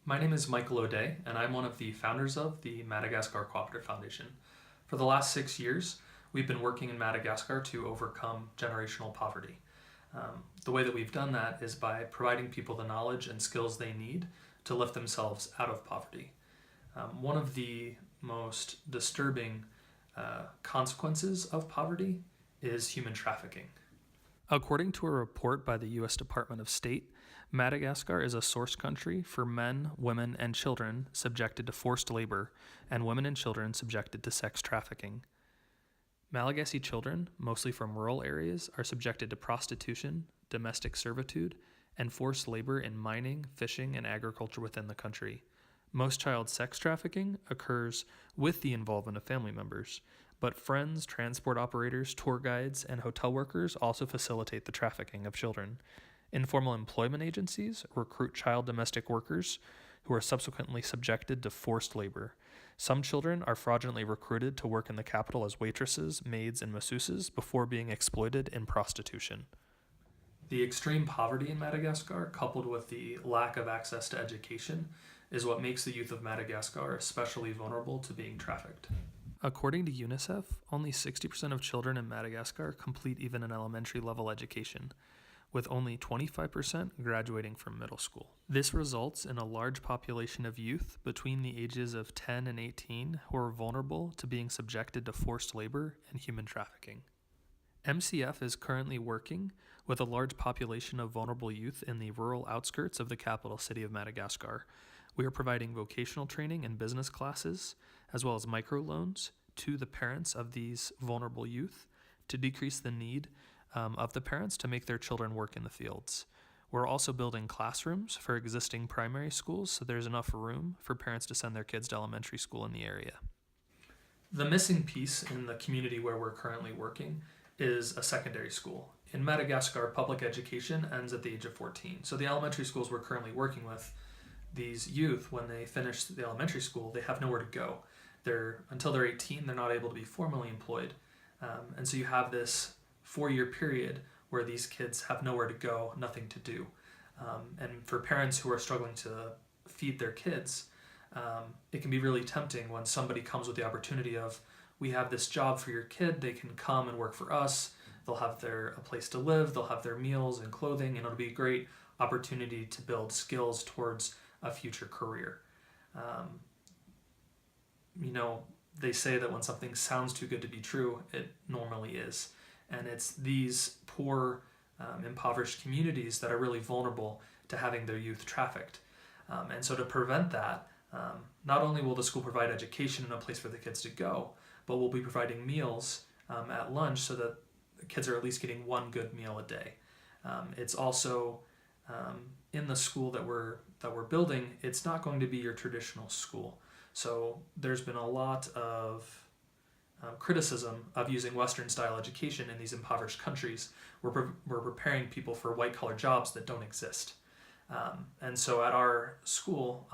My name is Michael O'Day, and I'm one of the founders of the Madagascar Cooperative Foundation. For the last 6 years, we've been working in Madagascar to overcome generational poverty. The way that we've done that is by providing people the knowledge and skills they need to lift themselves out of poverty. One of the most disturbing consequences of poverty is human trafficking. According to a report by the U.S. Department of State, Madagascar is a source country for men, women, and children subjected to forced labor, and women and children subjected to sex trafficking. Malagasy children, mostly from rural areas, are subjected to prostitution, domestic servitude, and forced labor in mining, fishing, and agriculture within the country. Most child sex trafficking occurs with the involvement of family members, but friends, transport operators, tour guides, and hotel workers also facilitate the trafficking of children. Informal employment agencies recruit child domestic workers who are subsequently subjected to forced labor. Some children are fraudulently recruited to work in the capital as waitresses, maids, and masseuses before being exploited in prostitution. The extreme poverty in Madagascar, coupled with the lack of access to education, is what makes the youth of Madagascar especially vulnerable to being trafficked. According to UNICEF, only 60% of children in Madagascar complete even an elementary level education, with only 25% graduating from middle school. This results in a large population of youth between the ages of 10 and 18 who are vulnerable to being subjected to forced labor and human trafficking. MCF is currently working with a large population of vulnerable youth in the rural outskirts of the capital city of Madagascar. We are providing vocational training and business classes, as well as microloans to the parents of these vulnerable youth to decrease the need of the parents to make their children work in the fields. We're also building classrooms for existing primary schools so there's enough room for parents to send their kids to elementary school in the area. The missing piece in the community where we're currently working is a secondary school. In Madagascar, public education ends at the age of 14. So the elementary schools we're currently working with, these youth, when they finish the elementary school, they have nowhere to go. Until they're 18, they're not able to be formally employed. And so you have this 4-year period where these kids have nowhere to go, nothing to do. And for parents who are struggling to feed their kids, it can be really tempting when somebody comes with the opportunity of, we have this job for your kid, they can come and work for us, they'll have a place to live, they'll have their meals and clothing, and it'll be a great opportunity to build skills towards a future career. They say that when something sounds too good to be true, it normally is. And it's these poor, impoverished communities that are really vulnerable to having their youth trafficked. And so to prevent that, not only will the school provide education and a place for the kids to go, but we'll be providing meals at lunch so that the kids are at least getting one good meal a day. It's also in the school that we're building, it's not going to be your traditional school. So there's been a lot of criticism of using Western-style education in these impoverished countries. We're preparing people for white-collar jobs that don't exist. And so at our school,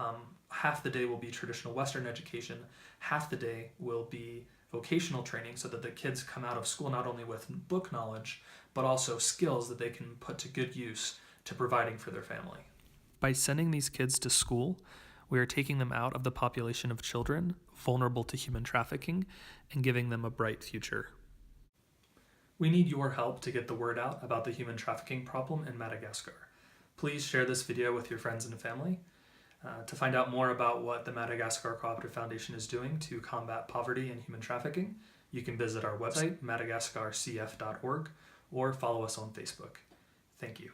half the day will be traditional Western education, half the day will be vocational training so that the kids come out of school not only with book knowledge, but also skills that they can put to good use to providing for their family. By sending these kids to school, we are taking them out of the population of children vulnerable to human trafficking and giving them a bright future. We need your help to get the word out about the human trafficking problem in Madagascar. Please share this video with your friends and family. To find out more about what the Madagascar Cooperative Foundation is doing to combat poverty and human trafficking, you can visit our website, madagascarcf.org, or follow us on Facebook. Thank you.